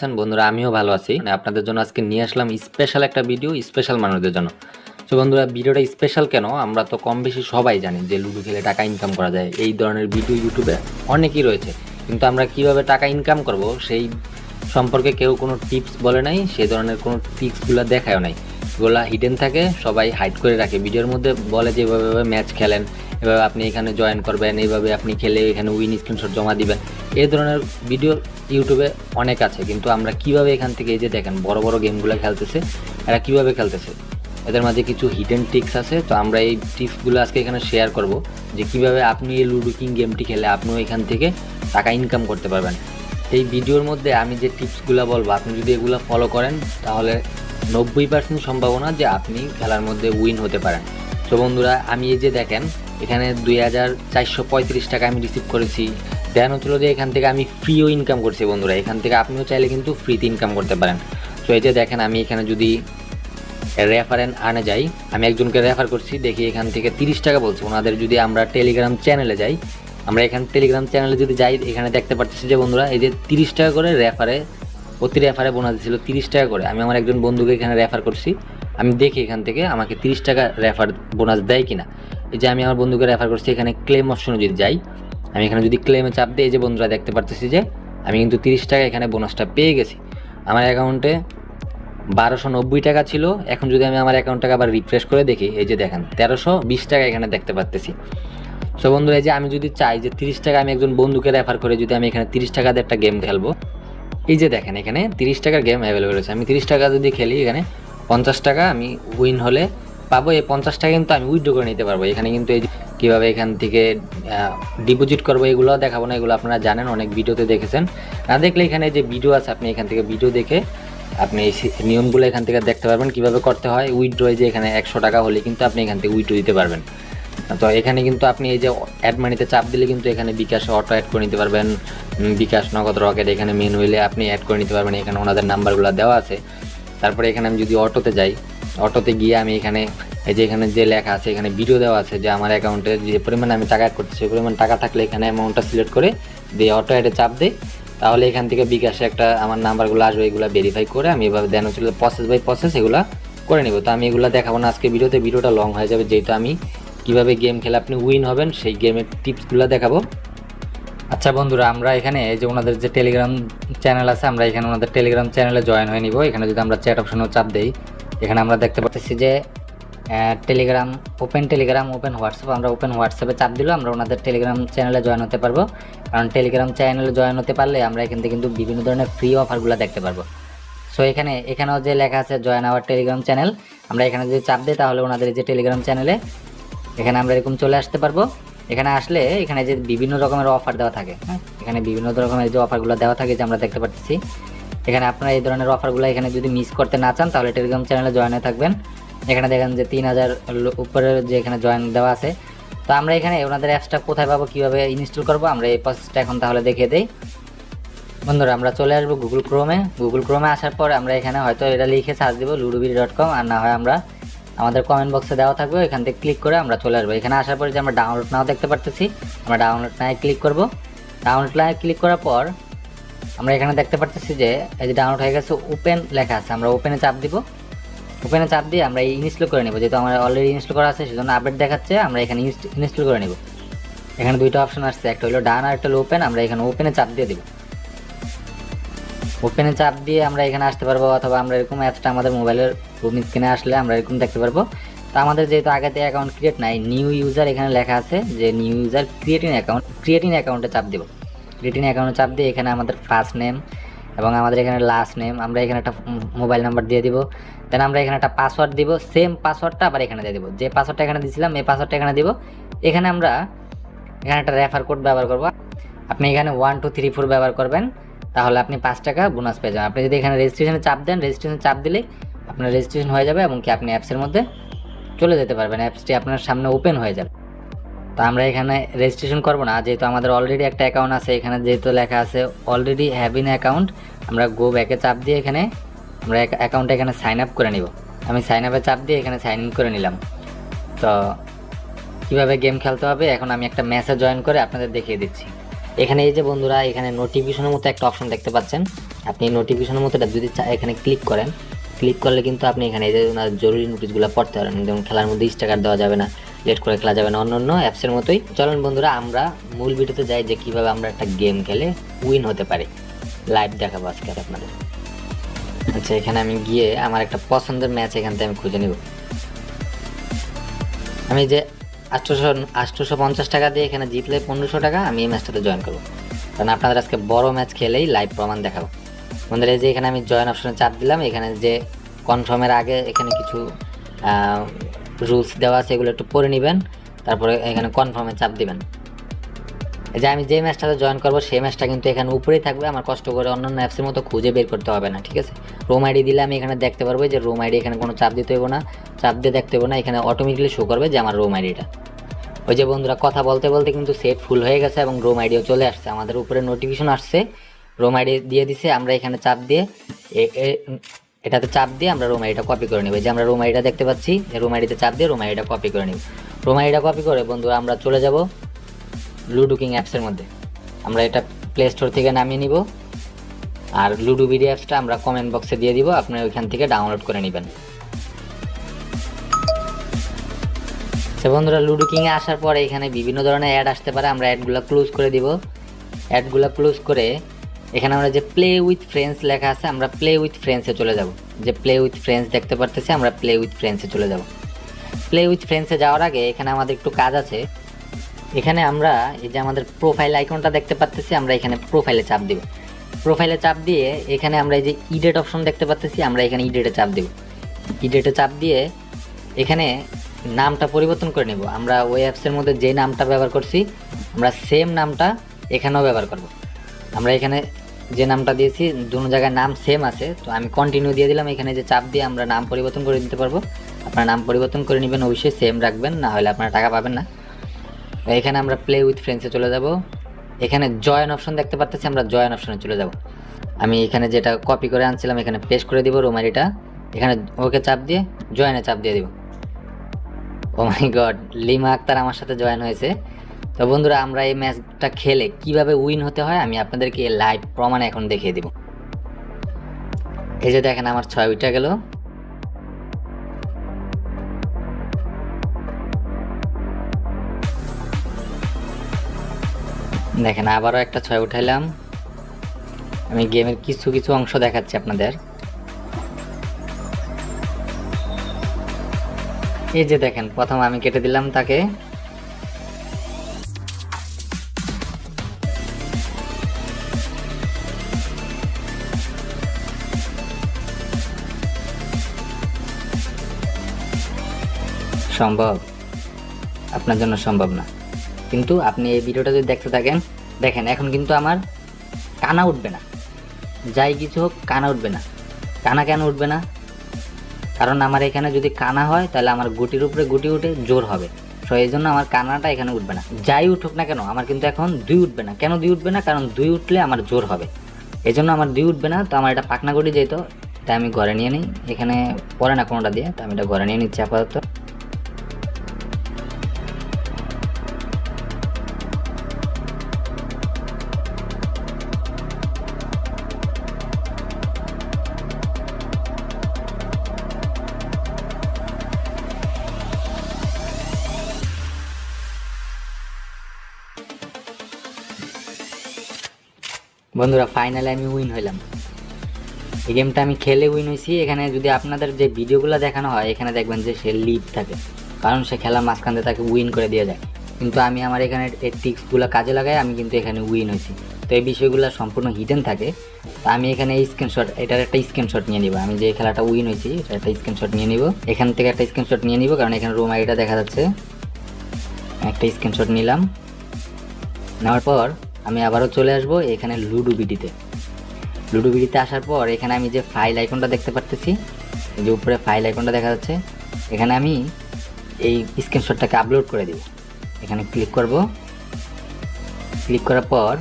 বন্ধুরা আমিও ভালো আছি। আপনাদের জন্য আজকে নিয়ে আসলাম স্পেশাল একটা ভিডিও, স্পেশাল মানুষদের জন্য। তো বন্ধুরা ভিডিওটা স্পেশাল কেন? আমরা তো কম বেশি সবাই জানি যে লুডো খেলে টাকা ইনকাম করা যায়। এই ধরনের ভিডিও ইউটিউবে অনেকই রয়েছে। কিন্তু আমরা কিভাবে টাকা ইনকাম করব সেই সম্পর্কে কেউ কোনো টিপস বলে নাই, সেই ধরনের কোনো টিপসগুলো দেখায়ও নাই। এগুলা হিডেন থাকে, সবাই হাইড করে রাখে। ভিডিওর মধ্যে বলে যে এভাবে ম্যাচ খেলেন, এভাবে আপনি এখানে জয়েন করবেন, এইভাবে আপনি খেলে এখানে উইন স্ক্রিনশট জমা দিবেন। এই ধরনের ভিডিও ইউটিউবে অনেক আছে, কিন্তু আমরা কিভাবে এখান থেকে এই যে দেখেন বড় বড় গেমগুলো খেলতেছে, এরা কিভাবে খেলতেছে, এদের মাঝে কিছু হিডেন ট্রিক্স আছে। তো আমরা এই টিপসগুলো আজকে এখানে শেয়ার করব যে কিভাবে আপনি এই লুডো কিং গেমটি খেলে আপনিও এখান থেকে টাকা ইনকাম করতে পারবেন। এই ভিডিওর মধ্যে আমি যে টিপসগুলো বলবো, আপনি যদি এগুলো ফলো করেন তাহলে 90% সম্ভাবনা যে আপনি খেলার মধ্যে উইন হতে পারেন। তো বন্ধুরা আমি এই যে দেখেন এখানে 2435 টাকা আমি রিসিভ করেছি। দেন হচ্ছিল যে এখান থেকে আমি ফ্রিও ইনকাম করছি। বন্ধুরা এখান থেকে আপনিও চাইলে কিন্তু ফ্রিতে ইনকাম করতে পারেন। তো এই যে দেখেন আমি এখানে যদি রেফারেন্স আনে যাই, আমি একজনকে রেফার করছি, দেখি এখান থেকে 30 টাকা বলছে ওনাদের। যদি আমরা টেলিগ্রাম চ্যানেলে যাই, আমরা এখানে টেলিগ্রাম চ্যানেলে যদি যাই, এখানে দেখতে পাচ্ছি যে বন্ধুরা এই যে 30 টাকা করে প্রতি রেফারে বোনাস দিয়েছিল 30 টাকা করে। আমি আমার একজন বন্ধুকে এখানে রেফার করছি, আমি দেখি এখান থেকে আমাকে 30 টাকা রেফার বোনাস দেয় কিনা। এই যে আমি আমার বন্ধুকে রেফার করছি, এখানে ক্লেম অপশনে যদি যাই, আমি এখানে যদি ক্লেমে চাপ দিই, এই যে বন্ধুরা দেখতে পারতেছি যে আমি কিন্তু 30 টাকা এখানে বোনাসটা পেয়ে গেছি। আমার অ্যাকাউন্টে 1290 টাকা ছিল। এখন যদি আমি আমার অ্যাকাউন্টটাকে আবার রিফ্রেশ করে দেখি, এই যে দেখেন 1320 টাকা এখানে দেখতে পারতেছি। সো বন্ধুরা এই যে আমি যদি চাই যে 30 টাকা আমি একজন বন্ধুকে রেফার করে যদি আমি এখানে 30 টাকা দিয়ে একটা গেম খেলবো, এই যে দেখেন এখানে 30 টাকার গেম অ্যাভেলেবেল আছে। আমি 30 টাকা যদি খেলি, এখানে 50 টাকা আমি উইন হলে পাবো। এই 50 টাকা কিন্তু আমি উইথড্র করে নিতে পারবো। এখানে কিন্তু এই কীভাবে এখান থেকে ডিপোজিট করবো এগুলো দেখাবো না, এগুলো আপনারা জানেন, অনেক ভিডিওতে দেখেছেন। না দেখলে এখানে যে ভিডিও আছে, আপনি এখান থেকে ভিডিও দেখে আপনি এই নিয়মগুলো এখান থেকে দেখতে পারবেন কীভাবে করতে হয়। উইথড্র যে এখানে 100 টাকা হলে কিন্তু আপনি এখান থেকে উইথড্র দিতে পারবেন। তো এখানে কিন্তু আপনি এই যে অ্যাড মানিতে চাপ দিলে কিন্তু এখানে বিকাশে অটো অ্যাড করে নিতে পারবেন। বিকাশ, নগদ, রকেট এখানে মেন হইলে আপনি অ্যাড করে নিতে পারবেন। এখানে ওনাদের নাম্বারগুলো দেওয়া আছে। তারপরে এখানে আমি যদি অটোতে যাই, অটোতে গিয়ে আমি এখানে এই যে এখানে যে লেখা আছে, এখানে ভিডিও দেওয়া আছে যে আমার অ্যাকাউন্টে যে পরিমাণ আমি টাকা অ্যাড করতেছি, সেই পরিমাণ টাকা থাকলে এখানে অ্যামাউন্টটা সিলেক্ট করে দিয়ে অটো অ্যাডে চাপ দিই, তাহলে এখান থেকে বিকাশে একটা আমার নাম্বারগুলো আসবে। এগুলো ভেরিফাই করে আমি এভাবে দেন হচ্ছিল প্রসেস বাই প্রসেস এগুলো করে নেব। তো আমি এগুলো দেখাবো না আজকে ভিডিওতে, ভিডিওটা লং হয়ে যাবে, যেহেতু আমি কীভাবে গেম খেলে আপনি উইন হবেন সেই গেমের টিপসগুলো দেখাবো। আচ্ছা বন্ধুরা, আমরা এখানে এই যে ওনাদের যে টেলিগ্রাম চ্যানেল আছে, আমরা এখানে ওনাদের টেলিগ্রাম চ্যানেলে জয়েন হয়ে নিব। এখানে যদি আমরা চ্যাট অপশনেও চাপ দিই, এখানে আমরা দেখতে পাচ্ছি যে টেলিগ্রাম ওপেন হোয়াটসঅ্যাপ। আমরা ওপেন হোয়াটসঅ্যাপে চাপ দিলেও আমরা ওনাদের টেলিগ্রাম চ্যানেলে জয়েন হতে পারবো। কারণ টেলিগ্রাম চ্যানেলে জয়েন হতে পারলে আমরা এখান থেকে কিন্তু বিভিন্ন ধরনের ফ্রি অফারগুলো দেখতে পারবো। সো এখানেও যে লেখা আছে জয়েন আওয়ার টেলিগ্রাম চ্যানেল, আমরা এখানে যদি চাপ দিই তাহলে ওনাদের যে টেলিগ্রাম চ্যানেলে এখানে আমরা এরকম চলে আসতে পারবো। এখানে আসলে এখানে যে বিভিন্ন রকমের অফার দেওয়া থাকে, হ্যাঁ, এখানে বিভিন্ন রকমের যে অফারগুলো দেওয়া থাকে যে আমরা দেখতে পাচ্ছি। এখানে আপনারা এই ধরনের অফারগুলো এখানে যদি মিস করতে না চান তাহলে টেলিগ্রাম চ্যানেলে জয়েন হয়ে থাকবেন। এখানে দেখেন যে 3000 উপরের যে এখানে জয়েন দেওয়া আছে। তো আমরা এখানে ওনাদের অ্যাপসটা কোথায় পাবো, কীভাবে ইনস্টল করবো, আমরা এই প্রসেসটা এখন তাহলে দেখিয়ে দিই। বন্ধুরা আমরা চলে আসবো গুগল ক্রোমে আসার পর আমরা এখানে হয়তো এটা লিখে সার্চ দেবো ludobiri.com, আর না হয় আমরা আমাদের কমেন্ট বক্সে দেওয়া থাকবে, এখান থেকে ক্লিক করে আমরা চলে আসবো। এখানে আসার পরে যে আমরা ডাউনলোড নাও দেখতে পারতেছি, আমরা ডাউনলোড নাও ক্লিক করব। ডাউনলোড নাও ক্লিক করার পর আমরা এখানে দেখতে পারতেছি যে এই যে ডাউনলোড হয়ে গেছে, ওপেন লেখা আছে, আমরা ওপেনে চাপ দিব। ওপেনে চাপ দিয়ে আমরা ইনস্টল করে নেব, যেহেতু আমার অলরেডি ইনস্টল করা আছে সেজন্য আপডেট দেখাচ্ছে, আমরা এখানে ইনস্টল করে নেব। এখানে দুইটা অপশন আসছে, একটা হলো ডান আর একটা হলো ওপেন। আমরা এখানে ওপেনে চাপ দিয়ে দেব। ওপেনে চাপ দিয়ে আমরা এখানে আসতে পারবো, অথবা আমরা এরকম অ্যাপসটা আমাদের মোবাইলের হোম স্ক্রিনে আসলে আমরা এরকম দেখতে পারবো। তো আমাদের যেহেতু আগেতে অ্যাকাউন্ট ক্রিয়েট নাই, নিউ ইউজার এখানে লেখা আছে যে নিউ ইউজার ক্রিয়েটিং অ্যাকাউন্টে চাপ দেবো। ক্রিয়েটিং অ্যাকাউন্টে চাপ দিয়ে এখানে আমাদের ফার্স্ট নেম এবং আমাদের এখানে লাস্ট নেম, আমরা এখানে একটা মোবাইল নাম্বার দিয়ে দিব। দেন আমরা এখানে একটা পাসওয়ার্ড দিব, সেম পাসওয়ার্ডটা আবার এখানে দিয়ে দেবো। যে পাসওয়ার্ডটা এখানে দিয়েছিলাম এই পাসওয়ার্ডটা এখানে দিব। এখানে আমরা এখানে একটা রেফার কোড ব্যবহার করব। আপনি এখানে 1 2 3 4 ব্যবহার করবেন, তাহলে আপনি 5 টাকা বোনাস পেয়ে যাবেন। আপনি যদি এখানে রেজিস্ট্রেশনে চাপ দেন, রেজিস্ট্রেশনে চাপ দিলেই আপনার রেজিস্ট্রেশন হয়ে যাবে এবং কি আপনি অ্যাপসের মধ্যে চলে যেতে পারবেন, অ্যাপসটি আপনার সামনে ওপেন হয়ে যাবে। তো আমরা এখানে রেজিস্ট্রেশন করব না, যেহেতু আমাদের অলরেডি একটা অ্যাকাউন্ট আছে। এখানে যেহেতু লেখা আছে অলরেডি হ্যাভ ইন অ্যাকাউন্ট, আমরা গো ব্যাকে চাপ দিয়ে এখানে আমরা অ্যাকাউন্টটা এখানে সাইন আপ করে নিব। আমি সাইন আপে চাপ দিয়ে এখানে সাইন ইন করে নিলাম। তো কীভাবে গেম খেলতে হবে এখন আমি একটা ম্যাচে জয়েন করে আপনাদের দেখিয়ে দিচ্ছি। এখানে এই যে বন্ধুরা এখানে নোটিফিকেশনের মতো একটা অপশন দেখতে পাচ্ছেন, আপনি নোটিফিকেশনের মতো যদি এখানে ক্লিক করেন, ক্লিক করলে কিন্তু আপনি এখানে এই যে জরুরি নোটিশগুলো পড়তে পারেন। যেমন খেলার মধ্যে স্টিকার দেওয়া যাবে না, লেট করে খেলা যাবে না, অন্য অ্যাপসের মতোই। চলেন বন্ধুরা আমরা মূল ভিডিওতে যাই যে কীভাবে আমরা একটা গেম খেলে উইন হতে পারি। লাইভ দেখাবো আজকে আপনাদের। আচ্ছা, এখানে আমি গিয়ে আমার একটা পছন্দের ম্যাচ এখান থেকে আমি খুঁজে নিব। আমি যে 850 টাকা দিয়ে এখানে জিতলে 1500 টাকা, আমি এই ম্যাচটাতে জয়েন করবো। কারণ আপনাদের আজকে বড় ম্যাচ খেলেই লাইভ প্রমাণ দেখাবো। বন্ধুরা এই যে এখানে আমি জয়েন অপশনে চাপ দিলাম। এখানে যে কনফার্মের আগে এখানে কিছু রুলস দেওয়া আছে, এগুলো একটু পড়ে নেবেন, তারপরে এখানে কনফার্মে চাপ দিবেন। এই যে আমি যে ম্যাচটাতে জয়েন করবো সেই ম্যাচটা কিন্তু এখানে উপরেই থাকবে, আমার কষ্ট করে অন্যান্য অ্যাপসের মতো খুঁজে বের করতে হবে না, ঠিক আছে। রুম আইডি দিলে আমি এখানে দেখতে পারবো যে রুম আইডি, এখানে কোনো চাপ দিতে হবে না, চাপ দিয়ে দেখতে হবে না, এখানে অটোমেটিক্যালি শো করবে যে আমার রুম আইডিটা। ওই যে বন্ধুরা কথা বলতে বলতে কিন্তু সেট ফুল হয়ে গেছে এবং রুম আইডিও চলে আসছে, আমাদের উপরে নোটিফিকেশন আসছে, রুম আইডি দিয়ে দিছে। আমরা এখানে চাপ দিয়ে এটাতে চাপ দিয়ে আমরা রুম আইডিটা কপি করে নিব। যে আমরা রুম আইডিটা দেখতে পাচ্ছি, রুম আইডিতে চাপ দিয়ে রুম আইডিটা কপি করে নিব। রুম আইডিটা কপি করে বন্ধুরা আমরা চলে যাব লুডো কিং অ্যাপসের মধ্যে। আমরা এটা প্লে স্টোর থেকে নামিয়ে নিব, আর লুডো বিডি অ্যাপসটা আমরা কমেন্ট বক্সে দিয়ে দিব, আপনি ওইখান থেকে ডাউনলোড করে নেবেন। আচ্ছা বন্ধুরা, লুডো কিংয়ে আসার পরে এখানে বিভিন্ন ধরনের অ্যাড আসতে পারে, আমরা অ্যাডগুলো ক্লোজ করে দিব। অ্যাডগুলো ক্লোজ করে এখানে আমরা যে প্লে উইথ ফ্রেন্ডস লেখা আছে, আমরা প্লে উইথ ফ্রেন্ডসে চলে যাব। যে প্লে উইথ ফ্রেন্ডস দেখতে পারতেছি, আমরা প্লে উইথ ফ্রেন্ডসে চলে যাব। প্লে উইথ ফ্রেন্ডসে যাওয়ার আগে এখানে আমাদের একটু কাজ আছে। এখানে আমরা এই যে আমাদের প্রোফাইল আইকনটা দেখতে পাচ্তেছি, আমরা এখানে প্রোফাইলে চাপ দিব। প্রোফাইলে চাপ দিয়ে এখানে আমরা এই যে ইডেট অপশন দেখতে পাচ্তেছি, আমরা এখানে ইডেটে চাপ দিব। ইডেটে চাপ দিয়ে এখানে নামটা পরিবর্তন করে নেব। আমরা ওই অ্যাপসের মধ্যে যে নামটা ব্যবহার করছি, আমরা সেম নামটা এখানেও ব্যবহার করব। আমরা এখানে যে নামটা দিয়েছি দুটো জায়গায় নাম সেম আছে, তো আমি কন্টিনিউ দিয়ে দিলাম। এখানে যে চাপ দিয়ে আমরা নাম পরিবর্তন করে দিতে পারবো। আপনারা নাম পরিবর্তন করে নেবেন, অবশ্যই সেম রাখবেন, না হলে আপনারা টাকা পাবেন না। এখানে আমরা প্লে উইথ ফ্রেন্ডসে চলে যাব। এখানে জয়েন অপশন দেখতে পাচ্ছি, আমরা জয়েন অপশনে চলে যাব। আমি এখানে যেটা কপি করে আনছিলাম এখানে পেস্ট করে দিব রুম আইডিটা, এখানে ওকে চাপ দিয়ে জয়েনে চাপ দিয়ে দিব। ও মাই গড, লিমা আক্তার আমার সাথে জয়েন হয়েছে। তো বন্ধুরা আমরা এই ম্যাচটা খেলে কিভাবে উইন হতে হয় আমি আপনাদেরকে লাইভ প্রমাণ এখন দেখিয়ে দিব। এই যে দেখেন আমার 6 উইটা গেল। দেখেন আবারও একটা 6 উঠাইলাম। আমি গেমের কিছু কিছু অংশ দেখাচ্ছি আপনাদের। এই যে দেখেন প্রথম আমি কেটে দিলাম তাকে, সম্ভব? আপনার জন্য সম্ভব না, কিন্তু আপনি এই ভিডিওটা যদি দেখতে থাকেন, দেখেন এখন কিন্তু আমার কানা উঠবে না, যাই কিছু হোক কানা উঠবে না। কানা কেন উঠবে না? কারণ আমার এখানে যদি কানা হয় তাহলে আমার গুটির উপরে গুটি উঠে জোর হবে, তো এই জন্য আমার কানাটা এখানে উঠবে না। যাই উঠুক না কেন আমার কিন্তু এখন 2 উঠবে না। কেন 2 উঠবে না? কারণ 2 উঠলে আমার জোর হবে, এই জন্য আমার 2 উঠবে না। তো আমার এটা পাকনা গুটি যেত, তাই আমি ঘরে নিয়ে নিই। এখানে পরে না কোনোটা দিয়ে, তো আমি এটা ঘরে নিয়ে নিচ্ছি আপাতত। বন্ধুরা ফাইনালি আমি উইন হইলাম। এই গেমটা আমি খেলে উইন হয়েছি। এখানে যদি আপনাদের যে ভিডিওগুলো দেখানো হয় এখানে দেখবেন যে সে লিড থাকে, কারণ সে খেলার মাঝখান দিয়ে তাকে উইন করে দিয়ে যায়। কিন্তু আমি আমার এখানে এই টিক্সগুলো কাজে লাগাই, আমি কিন্তু এখানে উইন হয়েছি। তো এই বিষয়গুলো সম্পূর্ণ হিডেন থাকে। তো আমি এখানে এই স্ক্রিনশট, এটার একটা স্ক্রিনশট নিয়ে নিব। আমি যে খেলাটা উইন হয়েছি এটা একটা স্ক্রিনশট নিয়ে নিব, এখান থেকে একটা স্ক্রিনশট নিয়ে নিব, কারণ এখানে রুম আইডিটা দেখা যাচ্ছে। একটা স্ক্রিনশট নিলাম, নেওয়ার পর আমি আবারও চলে আসবো এখানে লুডো বিডিতে। লুডো বিডিতে আসার পর এখানে আমি যে ফাইল আইকনটা দেখতে পারতেছি, যে উপরে ফাইল আইকনটা দেখা যাচ্ছে, এখানে আমি এই স্ক্রিনশটটাকে আপলোড করে দিব। এখানে ক্লিক করব, ক্লিক করার পর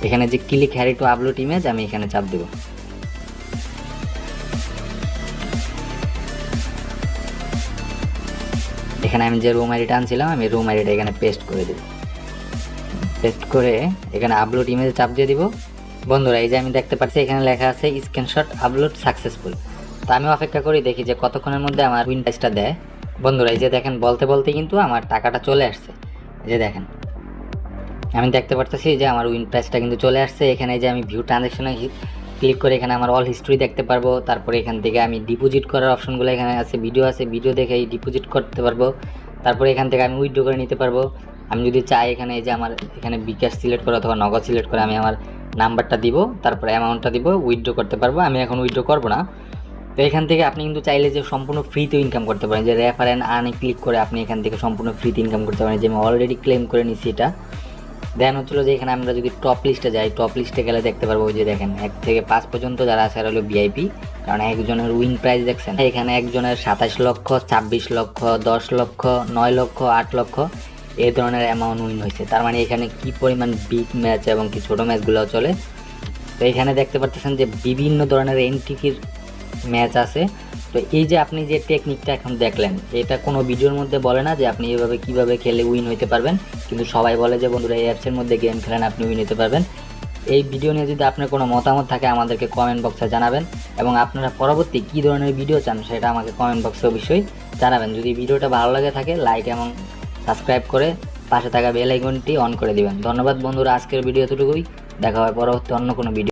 এখানে যে click here to upload image, আমি এখানে চাপ দেব। এখানে আমি যে রুম আইডিটা আনছিলাম আমি রুম আইডিটা এখানে পেস্ট করে দেব। পেস্ট করে এখানে আপলোড ইমেজ চাপ দিয়ে দিব। বন্ধুরা এই যে আমি দেখতে পাচ্ছি এখানে লেখা আছে স্ক্রিনশট আপলোড সাকসেসফুল। তো আমি অপেক্ষা করি দেখি যে কতক্ষণের মধ্যে আমার উইন প্রাইসটা দেয়। বন্ধুরা এই যে দেখেন বলতে বলতে কিন্তু আমার টাকাটা চলে আসছে। এই যে দেখেন আমি দেখতে পারতেছি যে আমার উইন প্রাইসটা কিন্তু চলে আসছে। এখানে যে আমি ভিউ ট্রানজ্যাকশনে ক্লিক করে এখানে আমার অল হিস্ট্রি দেখতে পারবো। তারপরে এখান থেকে আমি ডিপোজিট করার অপশনগুলো এখানে আছে, ভিডিও দেখে ডিপোজিট করতে পারবো। তারপরে এখান থেকে আমি উইথড্র করে নিতে পারবো। আমি যদি চাই এখানে এই যে আমার এখানে বিকাশ সিলেক্ট করে অথবা নগদ সিলেক্ট করে আমি আমার নাম্বারটা দিব, তারপরে অ্যামাউন্টটা দিব, উইথড্র করতে পারবো। আমি এখন উইথড্র করবো না। তো এখান থেকে আপনি কিন্তু চাইলে যে সম্পূর্ণ ফ্রিতে ইনকাম করতে পারেন, যে রেফার অ্যান্ড আর্নে ক্লিক করে আপনি এখান থেকে সম্পূর্ণ ফ্রিতে ইনকাম করতে পারেন, যে আমি অলরেডি ক্লেম করে নিচ্ছি এটা। দেন হচ্ছিলো যে এখানে আমরা যদি টপ লিস্টে যাই, টপ লিস্টে গেলে দেখতে পারবো যে দেখেন 1 থেকে 5 পর্যন্ত যারা আছে হলো ভিআইপি। কারণ একজনের উইন প্রাইস দেখছেন এখানে একজনের 27 লক্ষ, 26 লক্ষ, 10 লক্ষ, 9 লক্ষ, 8 লক্ষ এই ধরনের অ্যামাউন্ট উইন হয়েছে। তার মানে এখানে কি পরিমাণ বিগ ম্যাচ এবং কি ছোটো ম্যাচগুলো চলে। তো এখানে দেখতে পাচ্ছেন যে বিভিন্ন ধরনের এন্ট্রির ম্যাচ আছে। তো এই যে আপনি যে টেকনিকটা এখন দেখলেন, এটা কোনো ভিডিওর মধ্যে বলে না যে আপনি এভাবে কিভাবে খেলে উইন হইতে পারবেন, কিন্তু সবাই বলে যে বন্ধুরা এই অ্যাপসের মধ্যে গেম খেলেন আপনি উইন হতে পারবেন। এই ভিডিও নিয়ে যদি আপনার কোনো মতামত থাকে আমাদেরকে কমেন্ট বক্সে জানাবেন, এবং আপনারা পরবর্তী কী ধরনের ভিডিও চান সেটা আমাকে কমেন্ট বক্সে অবশ্যই জানাবেন। যদি ভিডিওটা ভালো লাগে থাকে লাইক এবং সাবস্ক্রাইব করে পাশে থাকা বেল আইকনটি অন করে দিবেন। ধন্যবাদ বন্ধুরা, আজকের ভিডিও এতটুকুই। দেখা হয় পরবর্তী অন্য কোনো ভিডিও।